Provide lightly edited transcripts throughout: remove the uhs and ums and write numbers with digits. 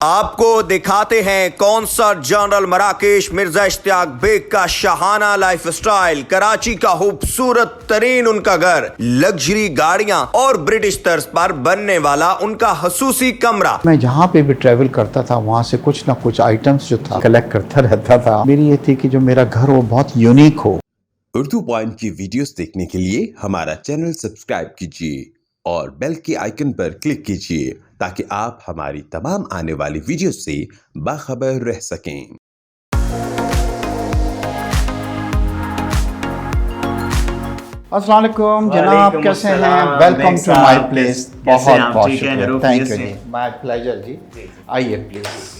आपको दिखाते हैं consul general Marrakesh Mirza Ishtiaq Baig का शाहाना लाइफस्टाइल, कराची का खूबसूरत तरीन उनका घर, लग्जरी गाड़ियां और ब्रिटिश तर्ज पर बनने वाला उनका खसूसी कमरा। मैं जहाँ पे भी ट्रैवल करता था वहाँ से कुछ ना कुछ आइटम्स जो था कलेक्ट करता रहता था। मेरी ये थी कि जो मेरा घर वो बहुत यूनिक हो। उर्दू पॉइंट की वीडियोस देखने के लिए हमारा चैनल सब्सक्राइब कीजिए और बेल के आइकन पर क्लिक कीजिए ताकि आप हमारी तमाम आने वाली वीडियोस से बाखबर रह सकें। अस्सलाम वालेकुम जनाब, कैसे हैं? Welcome to my place. बहुत बहुत शुक्रिया, थैंक यू जी, माय प्लेजर जी। आइए प्लीज।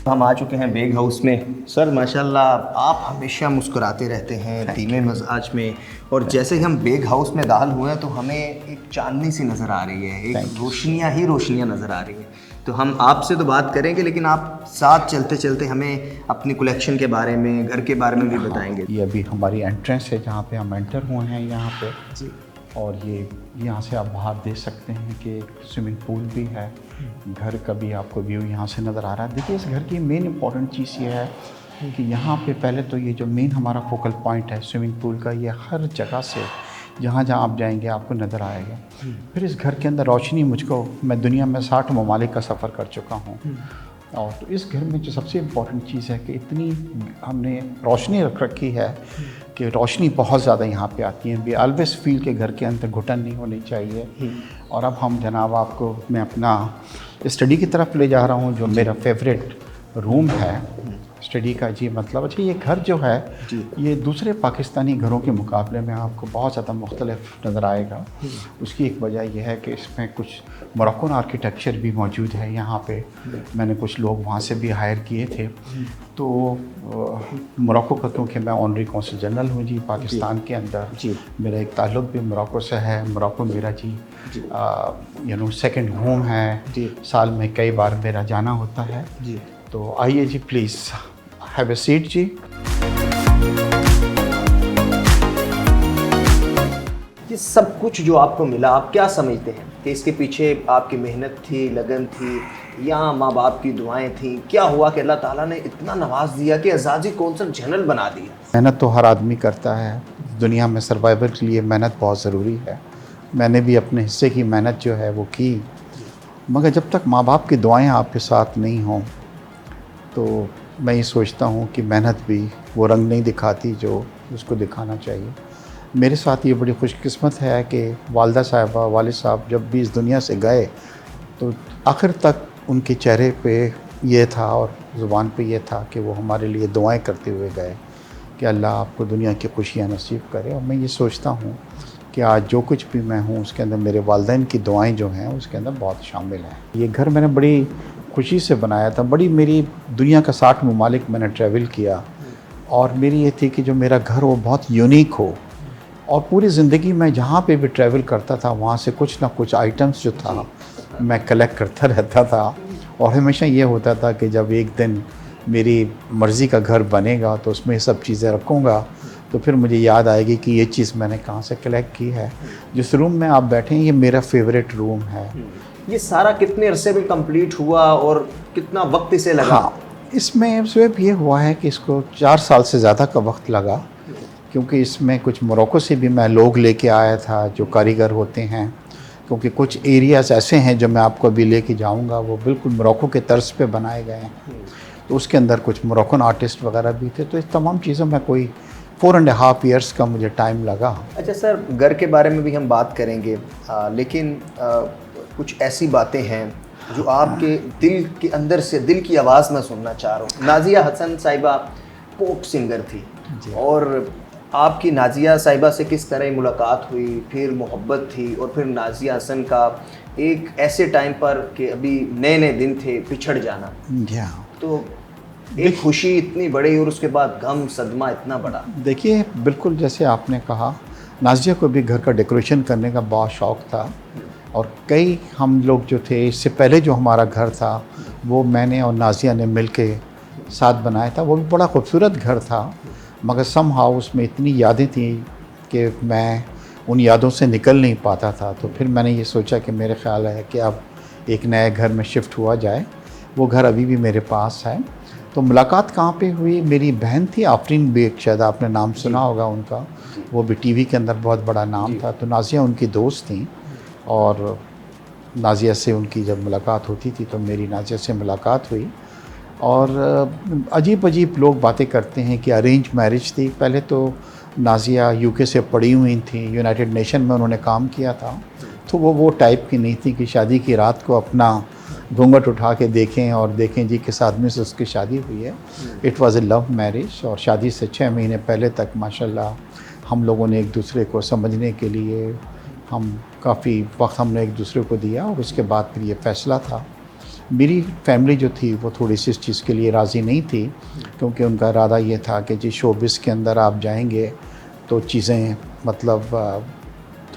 हम आ चुके हैं बेग हाउस में। सर माशाल्लाह आप हमेशा मुस्कुराते रहते हैं धीमे मिजाज में, और जैसे ही हम बेग हाउस में दाखिल हुए हैं तो हमें एक चांदनी सी नज़र आ रही है, एक रोशनियाँ ही रोशनियाँ नज़र आ रही हैं। तो हम आपसे तो बात करेंगे लेकिन आप साथ चलते चलते हमें अपनी कलेक्शन के बारे में, घर के बारे में भी बताएंगे। ये अभी हमारी एंट्रेंस है जहाँ पे हम एंटर हुए हैं यहाँ पे जी। और ये यहाँ से आप बाहर देख सकते हैं कि स्विमिंग पूल भी है, घर का भी आपको व्यू यहाँ से नज़र आ रहा है। देखिए इस घर की मेन इम्पॉर्टेंट चीज़ ये है कि यहाँ पे पहले तो ये जो मेन हमारा फोकल पॉइंट है स्विमिंग पूल का, ये हर जगह से जहाँ जहाँ आप जाएंगे आपको नज़र आएगा। फिर इस घर के अंदर रोशनी, मैं दुनिया में 60 ममालिक का सफ़र कर चुका हूँ, और तो इस घर में जो सबसे इम्पॉर्टेंट चीज़ है कि इतनी हमने रोशनी रख रखी है कि रोशनी बहुत ज़्यादा यहाँ पे आती है। वी ऑलवेज फील के घर के अंदर घुटन नहीं होनी चाहिए। और अब हम जनाब आपको मैं अपना स्टडी की तरफ ले जा रहा हूँ, जो मेरा फेवरेट रूम है स्टडी का जी। मतलब अच्छा, ये घर जो है ये दूसरे पाकिस्तानी घरों के मुकाबले में आपको बहुत ज़्यादा मुख्तलिफ नज़र आएगा। उसकी एक वजह यह है कि इसमें कुछ मोरक्कन आर्किटेक्चर भी मौजूद है यहाँ पे। मैंने कुछ लोग वहाँ से भी हायर किए थे। तो मोरक्को का, क्योंकि मैं ऑनरी कौंसल जनरल हूँ जी पाकिस्तान के अंदर जी, मेरा एक ताल्लुक़ भी मोरक्को से है। मोरक्को मेरा जी सेकंड होम है जी। साल में कई बार मेरा जाना होता है जी। तो आइए जी, प्लीज़ हैव ए सीट जी। ये सब कुछ जो आपको मिला, आप क्या समझते हैं कि इसके पीछे आपकी मेहनत थी, लगन थी, या माँ बाप की दुआएं थी? क्या हुआ कि अल्लाह ताला ने इतना नवाज दिया कि एजाज़ी कौंसल जनरल बना दिया? मेहनत तो हर आदमी करता है दुनिया में, सर्वाइवल के लिए मेहनत बहुत ज़रूरी है। मैंने भी अपने हिस्से की मेहनत जो है वो की, मगर जब तक माँ बाप की दुआएं आपके साथ नहीं हों तो मैं ये सोचता हूँ कि मेहनत भी वो रंग नहीं दिखाती जो उसको दिखाना चाहिए। मेरे साथ ये बड़ी खुशकिस्मत है कि वालिदा साहिबा, वालिद साहब जब भी इस दुनिया से गए तो आखिर तक उनके चेहरे पे ये था और ज़ुबान पे ये था कि वो हमारे लिए दुआएं करते हुए गए कि अल्लाह आपको दुनिया की खुशियाँ नसीब करे। और मैं ये सोचता हूँ कि आज जो कुछ भी मैं हूँ उसके अंदर मेरे वालिदैन की दुआएं जो हैं उसके अंदर बहुत शामिल हैं। ये घर मैंने बड़ी खुशी से बनाया था। मेरी दुनिया का 60 ममालिक मैंने ट्रैवल किया, और मेरी ये थी कि जो मेरा घर वो बहुत यूनिक हो। और पूरी ज़िंदगी में जहाँ पे भी ट्रैवल करता था वहाँ से कुछ ना कुछ आइटम्स जो था मैं कलेक्ट करता रहता था। और हमेशा ये होता था कि जब एक दिन मेरी मर्ज़ी का घर बनेगा तो उसमें सब चीज़ें रखूँगा तो फिर मुझे याद आएगी कि ये चीज़ मैंने कहाँ से कलेक्ट की है। जिस रूम में आप बैठे हैं ये मेरा फेवरेट रूम है। ये सारा कितने अरसे में कंप्लीट हुआ और कितना वक्त इसे लगा? हाँ, इसमें सिर्फ ये हुआ है कि इसको 4 साल से ज़्यादा का वक्त लगा, क्योंकि इसमें कुछ मोरक्को से भी मैं लोग लेके आया था जो कारीगर होते हैं। क्योंकि कुछ एरियाज़ ऐसे हैं जो मैं आपको अभी लेके जाऊंगा वो बिल्कुल मोरक्को के तर्ज पे बनाए गए हैं। तो उसके अंदर कुछ मोरक्कन आर्टिस्ट वगैरह भी थे। तो इस तमाम चीज़ों में कोई 4.5 ईयर्स का मुझे टाइम लगा। अच्छा सर, घर के बारे में भी हम बात करेंगे, लेकिन कुछ ऐसी बातें हैं जो आपके दिल के अंदर से, दिल की आवाज़ में सुनना चाह रहा हूँ। नाजिया हसन साहिबा पॉप सिंगर थी, और आपकी नाजिया साहिबा से किस तरह मुलाकात हुई, फिर मोहब्बत थी, और फिर नाजिया हसन का एक ऐसे टाइम पर कि अभी नए नए दिन थे पिछड़ जाना, तो एक खुशी इतनी बड़ी और उसके बाद गम, सदमा इतना बड़ा। देखिए बिल्कुल जैसे आपने कहा, नाजिया को भी घर का डेकोरेशन करने का बहुत शौक़ था। और कई हम लोग जो थे, इससे पहले जो हमारा घर था वो मैंने और नाजिया ने मिल के साथ बनाया था। वो भी बड़ा खूबसूरत घर था, मगर समहाउ उसमें इतनी यादें थी कि मैं उन यादों से निकल नहीं पाता था। तो फिर मैंने ये सोचा कि मेरे ख़्याल है कि अब एक नए घर में शिफ्ट हुआ जाए। वो घर अभी भी मेरे पास है। तो मुलाकात कहाँ पे हुई, मेरी बहन थी आफरीन बेग, शायद आपने नाम सुना होगा उनका, वो भी टीवी के अंदर बहुत बड़ा नाम था। तो नाज़िया उनकी दोस्त थी और नाज़िया से उनकी जब मुलाकात होती थी तो मेरी नाज़िया से मुलाकात हुई। और अजीब अजीब लोग बातें करते हैं कि अरेंज मैरिज थी। पहले तो नाज़िया यूके से पढ़ी हुई थी, यूनाइटेड नेशन में उन्होंने काम किया था। तो वो टाइप की नहीं थी कि शादी की रात को अपना घूंघट उठा के देखें और देखें जी किस आदमी से उसकी शादी हुई है। It was A love marriage. और शादी से 6 महीने पहले तक माशाल्लाह हम लोगों ने एक दूसरे को समझने के लिए हम काफ़ी वक्त हमने एक दूसरे को दिया। और उसके बाद फिर ये फ़ैसला था। मेरी फैमिली जो थी वो थोड़ी सी इस चीज़ के लिए राज़ी नहीं थी, क्योंकि उनका इरादा ये था कि जी शोबिस के अंदर आप जाएंगे तो चीज़ें मतलब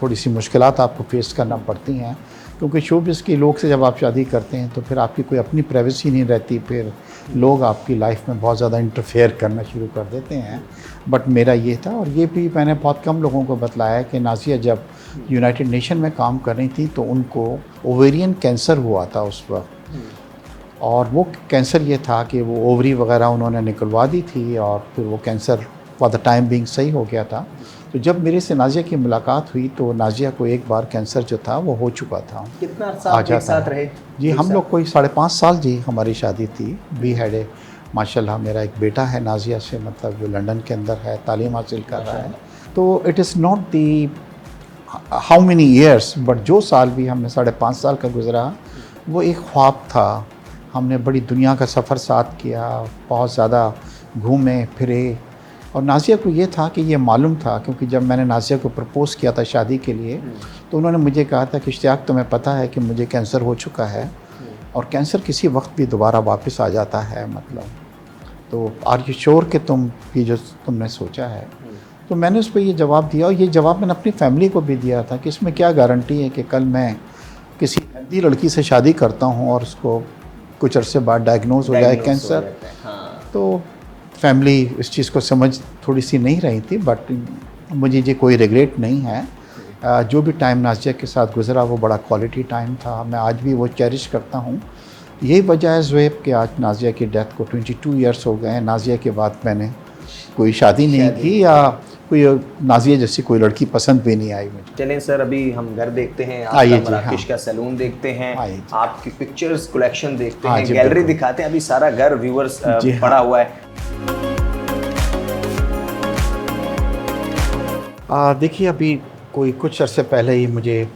थोड़ी सी मुश्किलात आपको फेस करना पड़ती हैं, क्योंकि शोबिस के लोग से जब आप शादी करते हैं तो फिर आपकी कोई अपनी प्राइवेसी नहीं रहती। फिर लोग आपकी लाइफ में बहुत ज़्यादा इंटरफेयर करना शुरू कर देते हैं। बट मेरा ये था, और ये भी मैंने बहुत कम लोगों को बतलाया कि नाज़िया जब यूनाइटेड नेशन में काम कर रही थी तो उनको ओवेरियन कैंसर हुआ था उस वक्त। और वो कैंसर ये था कि वो ओवरी वगैरह उन्होंने निकलवा दी थी और फिर वो cancer for the time being सही हो गया था। तो जब मेरे से नाज़िया की मुलाकात हुई तो नाज़िया को एक बार कैंसर जो था वो हो चुका था। कितना अर्सा आप एक साथ रहे? जी हम लोग कोई 5.5 साल जी हमारी शादी थी। वी हैड ए माशाल्लाह मेरा एक बेटा है नाज़िया से, मतलब जो लंदन के अंदर है, तालीम हासिल कर रहा है। तो it is not the how many years, but जो साल भी हमने 5.5 साल का गुजरा वो एक ख्वाब था। हमने बड़ी दुनिया का सफ़र साथ किया, बहुत ज़्यादा घूमे फिरे। और नाज़िया को ये था कि ये मालूम था, क्योंकि जब मैंने नाज़िया को प्रपोज़ किया था शादी के लिए तो उन्होंने मुझे कहा था कि इश्तियाक तुम्हें पता है कि मुझे कैंसर हो चुका है और कैंसर किसी वक्त भी दोबारा वापस आ जाता है, मतलब तो आर यू श्योर कि तुम ये जो तुमने सोचा है। तो मैंने उस पर ये जवाब दिया, और ये जवाब मैंने अपनी फैमिली को भी दिया था कि इसमें क्या गारंटी है कि कल मैं किसी हेल्दी लड़की से शादी करता हूँ और उसको कुछ अरसे बाद डायग्नोज हो जाए कैंसर। तो फैमिली इस चीज़ को समझ थोड़ी सी नहीं रही थी, बट मुझे ये कोई रिग्रेट नहीं है। जो भी टाइम नाज़िया के साथ गुजरा वो बड़ा क्वालिटी टाइम था। मैं आज भी वो चेरिश करता हूँ। यही वजह है ज़ुएब कि आज नाज़िया की डेथ को 22 ईयर्स हो गए हैं। नाज़िया के बाद मैंने कोई शादी नहीं की या कोई नाज़िया जैसी कोई लड़की पसंद भी नहीं आई मुझे। चलें सर, अभी हम घर देखते हैं, आइए आपका जी, मराकेश हाँ। का सैलून देखते हैं, आपकी पिक्चर्स कलेक्शन देखते हाँ हैं, जी, गैलरी बिल्कुल। दिखाते हैं। अभी सारा घर व्यूअर्स जी, हाँ। पड़ा हुआ है। देखिए अभी कोई कुछ अरसे पहले ही मुझे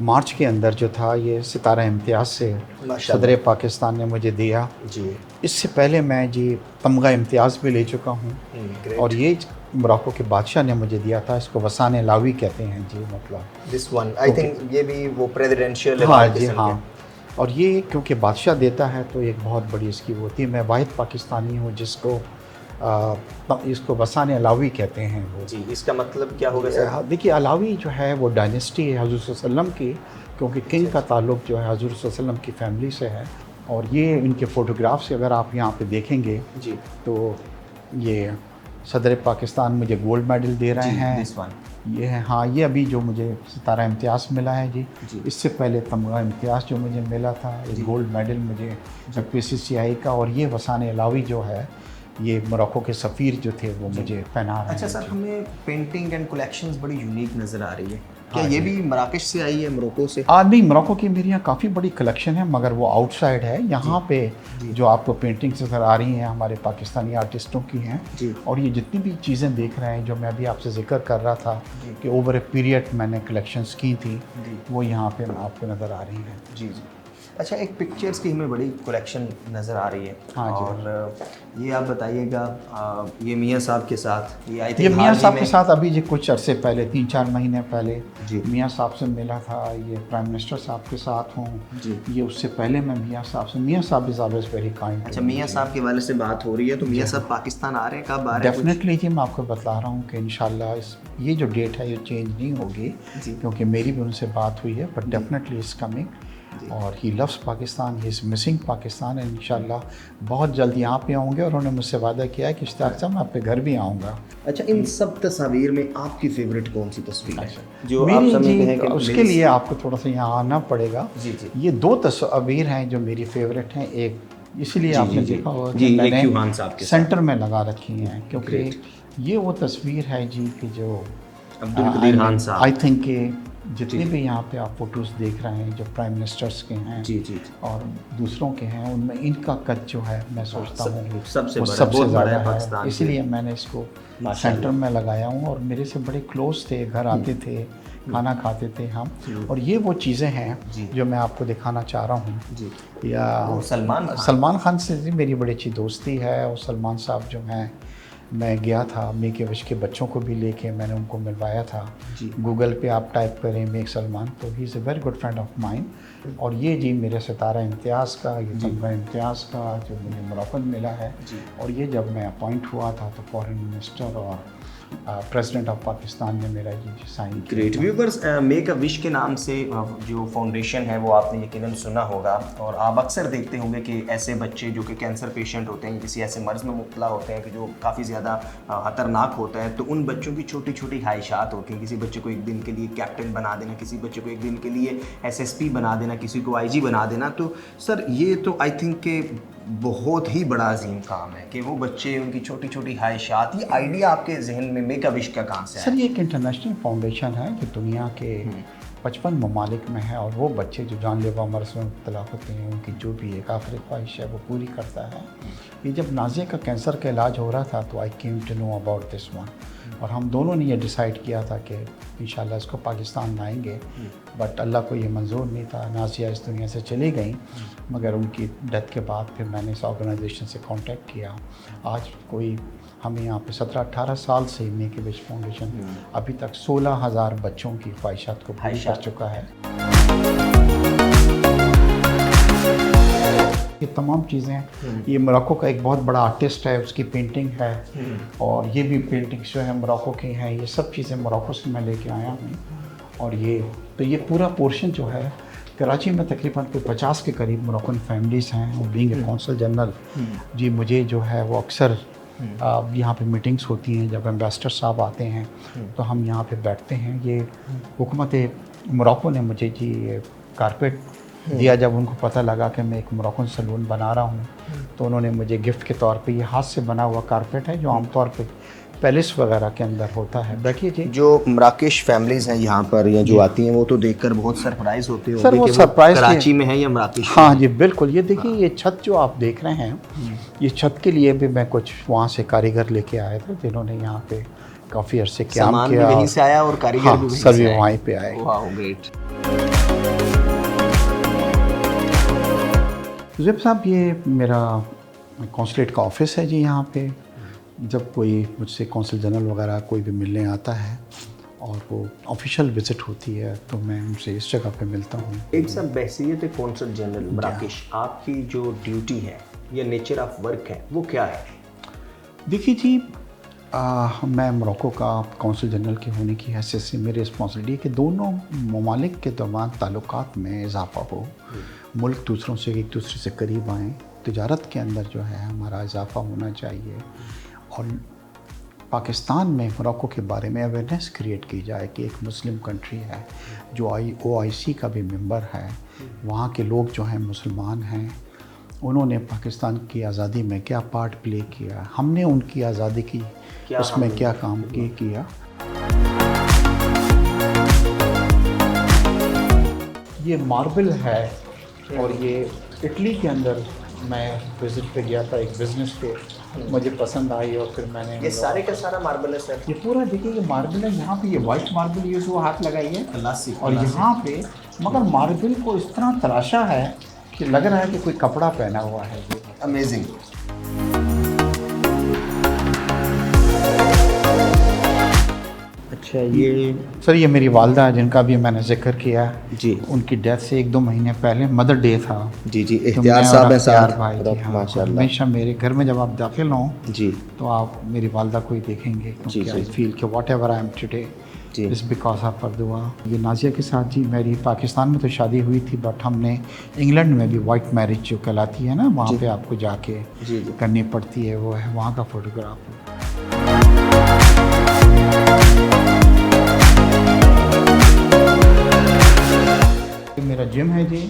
मार्च के अंदर जो था ये सितारा इम्तियाज़ से सदर पाकिस्तान ने मुझे दिया जी। इससे पहले मैं जी तमगा इम्तियाज़ भी ले चुका हूँ। और ये मोरक्को के बादशाह ने मुझे दिया था। इसको वसान लावी कहते हैं जी, मतलब दिस वन आई थिंक ये भी वो प्रेसिडेंशियल हाँ जी हाँ। और ये क्योंकि बादशाह देता है तो एक बहुत बड़ी इसकी वो होती है। मैं वाहिद पाकिस्तानी हूँ जिसको इसको वसान अलावी कहते हैं वो जी। इसका मतलब क्या होगा सर? देखिए अलावी जो है वो डायनेस्टी है हज़रत सल्लम की, क्योंकि किंग का ताल्लुक़ जो है हज़रत सल्लम की फैमिली से है। और ये इनके फ़ोटोग्राफ से अगर आप यहाँ पे देखेंगे जी तो ये सदर पाकिस्तान मुझे गोल्ड मेडल दे रहे हैं। ये है हाँ, ये अभी जो मुझे सितारा इम्तियाज़ मिला है जी। इससे पहले तमगा इम्तियाज़ जो मुझे मिला था, ये गोल्ड मेडल मुझे PCCI का। और ये वसान अलावी जो है ये मोरक्को के सफ़ीर जो थे वो मुझे पहना रहे हैं। अच्छा सर, हमें पेंटिंग एंड कलेक्शंस बड़ी यूनिक नज़र आ रही है। क्या ये भी मराकेश से आई है, मोरक्को से? नहीं, मोरक्को की मेरी यहाँ काफ़ी बड़ी कलेक्शन है, मगर वो आउटसाइड है। यहाँ पे जो आपको पेंटिंग्स नज़र आ रही हैं हमारे पाकिस्तानी आर्टिस्टों की हैं। और ये जितनी भी चीज़ें देख रहे हैं जो मैं अभी आपसे जिक्र कर रहा था कि ओवर ए पीरियड मैंने कलेक्शंस की थी, वो यहाँ पे आपको नज़र आ रही हैं। जी। अच्छा, एक पिक्चर्स की हमें बड़ी कलेक्शन नज़र आ रही है। हाँ जी। और ये आप बताइएगा, ये मियाँ साहब के साथ ये आई ये थिंक मियाँ साहब के साथ अभी जी कुछ अरसे पहले 3-4 महीने पहले जी। मियाँ साहब से मिला था। ये प्राइम मिनिस्टर साहब के साथ हूँ जी। ये उससे पहले मैं मियाँ साहब से, मियाँ साहब इज़ ऑलवेज वेरी काइंड। अच्छा, मियाँ साहब के वाले से बात हो रही है, तो मियाँ साहब पाकिस्तान आ रहे हैं, कब आ रहे हैं? डेफिनेटली जी, मैं आपको बता रहा हूँ कि इंशाल्लाह ये जो डेट है ये चेंज नहीं होगी, क्योंकि मेरी भी उनसे बात हुई है, बट डेफिनेटली इज़ कमिंग। और he loves Pakistan, he is missing Pakistan and इंशाल्लाह बहुत जल्द यहाँ पे आऊँगे। और उन्होंने मुझसे वादा किया है कि इश्तियाक साहब मैं आपके घर भी आऊँगा। अच्छा, इन सब तस्वीर में आपकी फेवरेट कौन सी तस्वीर है जो आप मेरी समझते जी हैं कि उसके लिए आपको थोड़ा सा यहाँ आना पड़ेगा। जी जी ये 2 तस्वीर हैं जो मेरी फेवरेट हैं। एक इसलिए आपने देखा होगा जी, कि एक मैंने यूहान साहब के सेंटर में लगा रखी हैं क्योंकि ये वो तस्वीर है जी कि जो अब्दुल कदीर खान साहब। आई थिंक कि जितने भी यहाँ पे आप फोटोज़ देख रहे हैं जो प्राइम मिनिस्टर्स के हैं जी जी और दूसरों के हैं, उनमें इनका कद जो है मैं सोचता हूँ सबसे वो बड़ा, सबसे बहुत बड़ा है ज़्यादा पाकिस्तान है। में। इसीलिए मैंने इसको सेंटर में लगाया हूँ और मेरे से बड़े क्लोज थे, घर आते थे, खाना खाते थे हम। और ये वो चीज़ें हैं जो मैं आपको दिखाना चाह रहा हूँ। जी या सलमान खान से जी मेरी बड़ी अच्छी दोस्ती है और सलमान साहब जो हैं, मैं गया था मेक ए विश के बच्चों को भी लेके मैंने उनको मिलवाया था। गूगल पे आप टाइप करें मेक सलमान तो he is a very good friend of mine. और ये जी मेरे सितारा इम्तियाज़ का, ये तमगा इम्तियाज़ का जो मुझे मोरक्कन मिला है। और ये जब मैं अपॉइंट हुआ था तो फॉरेन मिनिस्टर और प्रेसिडेंट ऑफ पाकिस्तान ने मेरा ये साइन किया। Great viewers, make a wish के नाम से जो फाउंडेशन है वो आपने यकीनन सुना होगा और आप अक्सर देखते होंगे कि ऐसे बच्चे जो कि कैंसर पेशेंट होते हैं, किसी ऐसे मर्ज़ में मुब्तला होते हैं कि जो काफ़ी ज़्यादा ख़तरनाक होता है, तो उन बच्चों की छोटी छोटी ख्वाहिशात होती हैं। किसी बच्चे को एक दिन के लिए कैप्टन बना देना, किसी बच्चे को एक दिन के लिए SSP बना देना, किसी को IG बना देना। तो सर ये तो आई थिंक के बहुत ही बड़ा अजीम काम है कि वो बच्चे उनकी छोटी छोटी ख्वाहिशात, ये आइडिया आपके जहन में मेक अ विश का कहाँ से सर? ये एक इंटरनेशनल फाउंडेशन है जो दुनिया के 55 ममालिक में है और वो बच्चे जो जानलेवा मर्ज़ में मुब्तला होते हैं उनकी जो भी एक आखिरी ख्वाहिश है वो पूरी करता है। ये जब नाज़िया का कैंसर का इलाज हो रहा था तो I came to know about this one और हम दोनों ने ये डिसाइड किया था कि इंशाल्लाह इसको पाकिस्तान लाएंगे। बट अल्लाह को ये मंजूर नहीं था, नाज़िया इस दुनिया से चली गई। मगर उनकी डेथ के बाद फिर मैंने इस ऑर्गेनाइजेशन से कांटेक्ट किया। आज कोई हमें यहाँ पे 17-18 साल से मेक ए विश फाउंडेशन अभी तक 16,000 बच्चों की ख्वाहिशात को पूरी कर चुका है। ये तमाम चीज़ें, ये मोरक्को का एक बहुत बड़ा आर्टिस्ट है, उसकी पेंटिंग है और ये भी पेंटिंग्स जो है मोरक्को की हैं। ये सब चीज़ें मोरक्को से मैं लेके आया हूँ। और ये पूरा पोर्शन जो है कराची में तकरीबन कोई 50 के करीब मोरक्कन फैमिलीज़ हैं। और बीइंग ए कौंसल जनरल जी मुझे जो है वो अक्सर यहाँ पे मीटिंग्स होती हैं, जब एम्बेसडर साहब आते हैं तो हम यहाँ पे बैठते हैं। ये हुकूमत मोरक्को ने मुझे जी ये कारपेट दिया। जब उनको पता लगा कि मैं एक मोरक्कन सलून बना रहा हूँ तो उन्होंने मुझे गिफ्ट के तौर पे ये हाथ से बना हुआ कारपेट है जो आमतौर पे पैलेस वगैरह के अंदर होता है। बैठिए जी। जो मराकेश फैमिलीज हैं यहाँ पर या जो आती हैं वो तो देखकर बहुत सरप्राइज होते सर वो सरप्राइज कराची में है या मराकेश? हाँ जी बिल्कुल। ये देखिए ये छत जो आप देख रहे हैं, ये छत के लिए भी मैं कुछ वहाँ से कारीगर लेके आए थे जिन्होंने यहाँ पे काफ़ी अरसे काम किया। यहीं से आया और कारीगर हाँ, भी वहीं सर से भी आए। वहीं पे आए। वाह ग्रेट। ज़ुबैर साहब ये मेरा कौंसलेट का ऑफिस है जी। यहाँ पे जब कोई मुझसे कौंसल जनरल वगैरह कोई भी मिलने आता है और वो ऑफिशियल विज़िट होती है तो मैं उनसे इस जगह पे मिलता हूँ। एक सब बहसीयत कौंसल जनरल मराकेश, आपकी जो ड्यूटी है या नेचर ऑफ वर्क है वो क्या है? देखिए जी मैं मोरक्को का कौंसल जनरल के होने की हैसियत से मेरी रिस्पॉन्सिबिलिटी है कि दोनों ममालिक के दरमियान ताल्लुकात में इजाफा हो, मुल्क दूसरों से एक दूसरे से करीब आएँ, तिजारत के अंदर जो है हमारा इजाफा होना चाहिए और पाकिस्तान में मोरक्को के बारे में अवेयरनेस क्रिएट की जाए कि एक मुस्लिम कंट्री है जो OIC का भी मेंबर है। वहाँ के लोग जो हैं मुसलमान हैं, उन्होंने पाकिस्तान की आज़ादी में क्या पार्ट प्ले किया, हमने उनकी आज़ादी की उसमें क्या काम किया। ये मार्बल है और ये इटली के अंदर मैं विज़िट पे गया था एक बिज़नेस पे, मुझे पसंद आई और फिर मैंने ये सारे का सारा मार्बल है सर? ये पूरा देखिए ये मार्बल है। यहाँ पे ये वाइट मार्बल यूज़ हुआ, हाथ लगाइए, और यहाँ पे मगर मार्बल को इस तरह तराशा है कि लग रहा है कि कोई कपड़ा पहना हुआ है। ये अमेजिंग। अच्छा ये सर ये मेरी वालदा है जिनका भी मैंने जिक्र किया जी, उनकी डेथ से 1-2 महीने पहले मदर डे था जी जी। तो इख्तियार मैं और साहब हैं अख्तियार साथ भाई जी, हाँ, माशाल्लाह। हमेशा मेरे घर में जब आप दाखिल हों जी तो आप मेरी वालदा को ही देखेंगे क्योंकि आई फील कि whatever I am today जी। इस बिकॉज ऑफ दुआ। ये नाजिया के साथ जी मेरी पाकिस्तान में तो शादी हुई थी, बट हमने इंग्लैंड में भी वाइट मैरिज जो कहलाती है ना, वहाँ पे आपको जाके जी जी। करनी पड़ती है, वो है वहाँ का फोटोग्राफ। मेरा जिम है जी।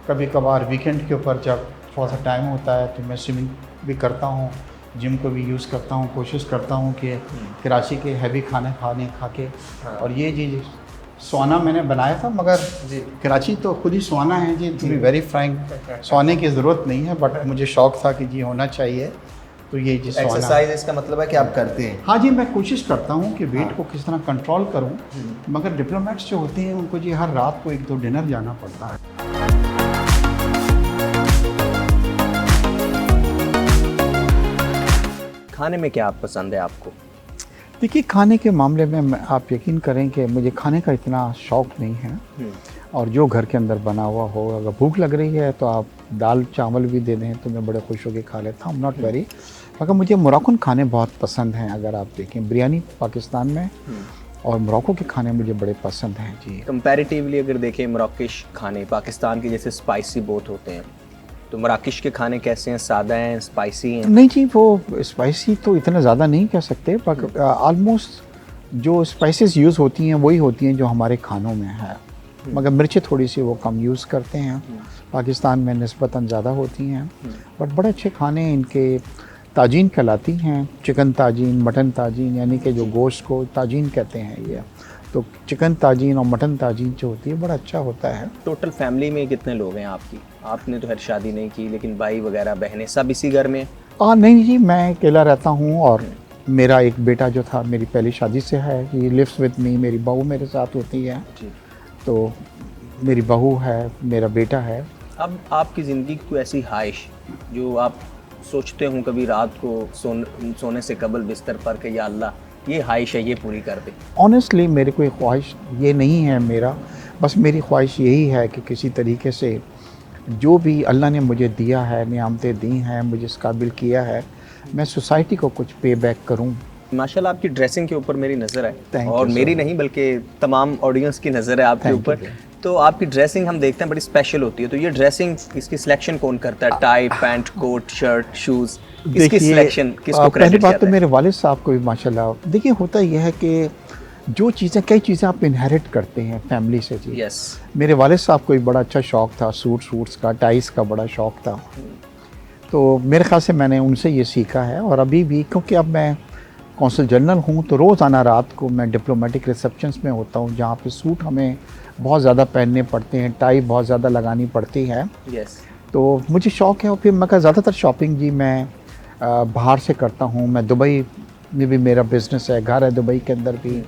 कभी कभार वीकेंड के ऊपर जब थोड़ा सा टाइम होता है तो मैं स्विमिंग भी करता हूँ, जिम को भी यूज़ करता हूँ। कोशिश करता हूँ कि कराची के हैवी खाने खा के और ये जी सोना मैंने बनाया था, मगर जी। कराची तो खुद ही सोना है जी, टू बी वेरी फ्रैंक। सोने की ज़रूरत नहीं है, बट मुझे शौक़ था कि जी होना चाहिए, तो ये जी सोना। एक्सरसाइज इसका मतलब है कि आप करते हैं? हाँ जी, मैं कोशिश करता हूँ कि वेट को किस तरह कंट्रोल करूँ, मगर डिप्लोमेट्स जो होते हैं उनको जी हर रात को 1-2 डिनर जाना पड़ता है। खाने में क्या पसंद है आपको? देखिए, खाने के मामले में आप यकीन करें कि मुझे खाने का इतना शौक़ नहीं है, और जो घर के अंदर बना हुआ हो, अगर भूख लग रही है तो आप दाल चावल भी दे दें तो मैं बड़े खुश होकर खा लेता हूँ, नॉट वेरी। मगर मुझे मोरक्कन खाने बहुत पसंद हैं। अगर आप देखें बिरयानी पाकिस्तान में और मोरक्को के खाने मुझे बड़े पसंद हैं जी। कंपैरेटिवली अगर देखें मोरक्किश खाने पाकिस्तान के जैसे स्पाइसी बहुत होते हैं, तो मराकश के खाने कैसे हैं? सादा हैं, स्पाइसी हैं? नहीं जी, वो स्पाइसी तो इतना ज़्यादा नहीं कह सकते, पर ऑलमोस्ट जो स्पाइसेस यूज़ होती हैं वही होती हैं जो हमारे खानों में है, मगर मिर्चें थोड़ी सी वो कम यूज़ करते हैं। पाकिस्तान में निस्बतन ज़्यादा होती हैं, बट बड़े अच्छे खाने इनके ताजीन कहलाती हैं। चिकन ताजीन, मटन ताजीन, यानी कि जो गोश्त को ताजीन कहते हैं ये, तो चिकन ताजीन और मटन ताजीन जो होती है बड़ा अच्छा होता है। टोटल फैमिली में कितने लोग हैं आपकी? आपने तो खैर शादी नहीं की, लेकिन भाई वगैरह बहनें सब इसी घर में? नहीं जी, मैं अकेला रहता हूँ, और मेरा एक बेटा जो था मेरी पहली शादी से है, ही लिव्स विद मी। मेरी बहू मेरे साथ होती है जी। तो मेरी बहू है, मेरा बेटा है। अब आपकी ज़िंदगी की कोई ऐसी ख्वाहिश जो आप सोचते हो कभी रात को सोने से कबल बिस्तर पर कि या अल्लाह ये ख्वाहिश है, ये पूरी कर दे? ऑनेस्टली मेरी कोई ख्वाहिश ये नहीं है मेरा, बस मेरी ख्वाहिश यही है कि किसी तरीके से जो भी अल्लाह ने मुझे दिया है, नियामतें दी हैं, मुझे इस काबिल किया है, मैं सोसाइटी को कुछ पे बैक करूँ। माशाल्लाह आपकी ड्रेसिंग के ऊपर मेरी नज़र है, Thank और you, मेरी sir. नहीं बल्कि तमाम ऑडियंस की नज़र है आपके Thank ऊपर। you, तो आपकी ड्रेसिंग हम देखते हैं बड़ी स्पेशल होती है, तो ये ड्रेसिंग इसकी सिलेक्शन कौन करता है? Tie, pant, coat, shirt, shoes, इसकी सिलेक्शन किसको पहली क्रेडिट बात जाता तो है? मेरे वालिद साहब को भी माशाल्लाह। देखिए, होता यह है कि जो चीज़ें, कई चीज़ें आप इनहेरिट करते हैं फैमिली से जी। यस। मेरे वालिद साहब को भी बड़ा अच्छा शौक़ था, सूट्स का, टाइस का बड़ा शौक़ था, तो मेरे ख्याल से मैंने उनसे ये सीखा है। और अभी भी, क्योंकि अब मैं कौंसल जनरल हूँ, तो रोज़ाना रात को मैं डिप्लोमेटिक रिसेप्शंस में होता हूँ, जहाँ पे सूट हमें बहुत ज़्यादा पहनने पड़ते हैं, टाई बहुत ज़्यादा लगानी पड़ती है। यस। तो मुझे शौक़ है। और फिर मैं ज़्यादातर शॉपिंग जी मैं बाहर से करता हूँ। मैं दुबई में भी मेरा बिज़नेस है, घर है दुबई के अंदर भी।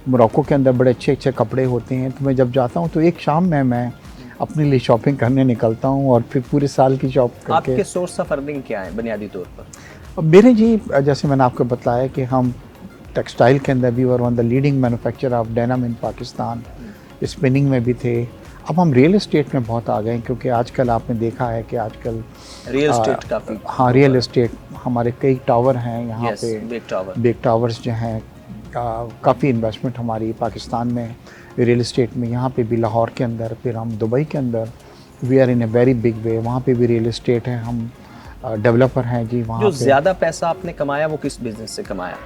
मोरक्को के अंदर बड़े अच्छे अच्छे कपड़े होते हैं, तो मैं जब जाता हूँ तो एक शाम में मैं अपने लिए शॉपिंग करने निकलता हूँ, और फिर पूरे साल की शॉप करके। आपके सोर्स ऑफ अर्निंग क्या है बुनियादी तौर पर? अब मेरे जी, जैसे मैंने आपको बताया कि हम टेक्सटाइल के अंदर भी were one the leading manufacturer of denim in Pakistan, spinning में भी थे। अब हम रियल एस्टेट में बहुत आ गए हैं, क्योंकि आजकल आपने देखा है कि आजकल रियल एस्टेट काफ़ी। हाँ, रियल एस्टेट, हमारे कई टावर हैं यहाँ यस, पे, बिग टावर्स जो हैं, काफ़ी इन्वेस्टमेंट हमारी पाकिस्तान में रियल एस्टेट में, यहाँ पे भी लाहौर के अंदर, फिर हम दुबई के अंदर, we are in a very big way, वहाँ पे भी रियल एस्टेट है, हम डेवलपर हैं जी वहाँ जो पे। ज़्यादा पैसा आपने कमाया वो किस बिजनेस से कमाया?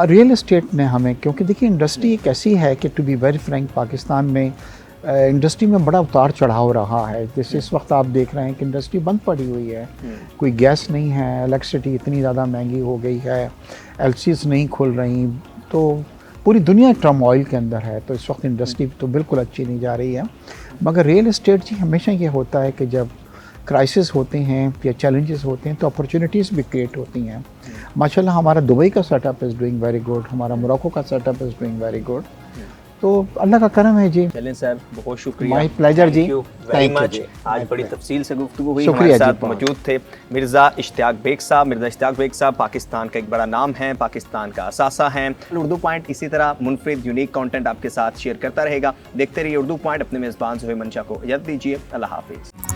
रियल एस्टेट ने हमें, क्योंकि देखिए इंडस्ट्री एक ऐसी है कि to be very frank, Pakistan में इंडस्ट्री में बड़ा उतार चढ़ाव रहा है। जैसे इस वक्त आप देख रहे हैं कि इंडस्ट्री बंद पड़ी हुई है, कोई गैस नहीं है, इलेक्ट्रिसिटी इतनी ज़्यादा महंगी हो गई है, एलसीज नहीं खुल रही, तो पूरी दुनिया टर्मोइल के अंदर है। तो इस वक्त इंडस्ट्री तो बिल्कुल अच्छी नहीं जा रही है। मगर रियल एस्टेट जी हमेशा ये होता है कि जब क्राइसिस होते हैं या चैलेंजेस होते हैं तो अपॉर्चुनिटीज़ भी क्रिएट होती हैं। माशाल्लाह हमारा दुबई का setup is doing very good, हमारा मोरक्को का setup is doing very good. तो अल्लाह का करम है जी। चलें सर, बहुत शुक्रिया। My pleasure ji, thank you very much. आज बड़ी तफसील से गुफ्तगू हुई। शुक्रिया हमारे जी, साथ मौजूद थे मिर्ज़ा इश्तियाक बेग साहब। मिर्ज़ा इश्तियाक बेग साहब पाकिस्तान का एक बड़ा नाम है, पाकिस्तान का असासा हैं। उर्दू पॉइंट इसी तरह मुनफरिद यूनिक कंटेंट आपके साथ शेयर करता रहेगा। देखते रहिए उर्दू पॉइंट। अपने मेज़बान ज़ोहैब मंशा को इजाज़त दीजिए। अल्लाह हाफिज़।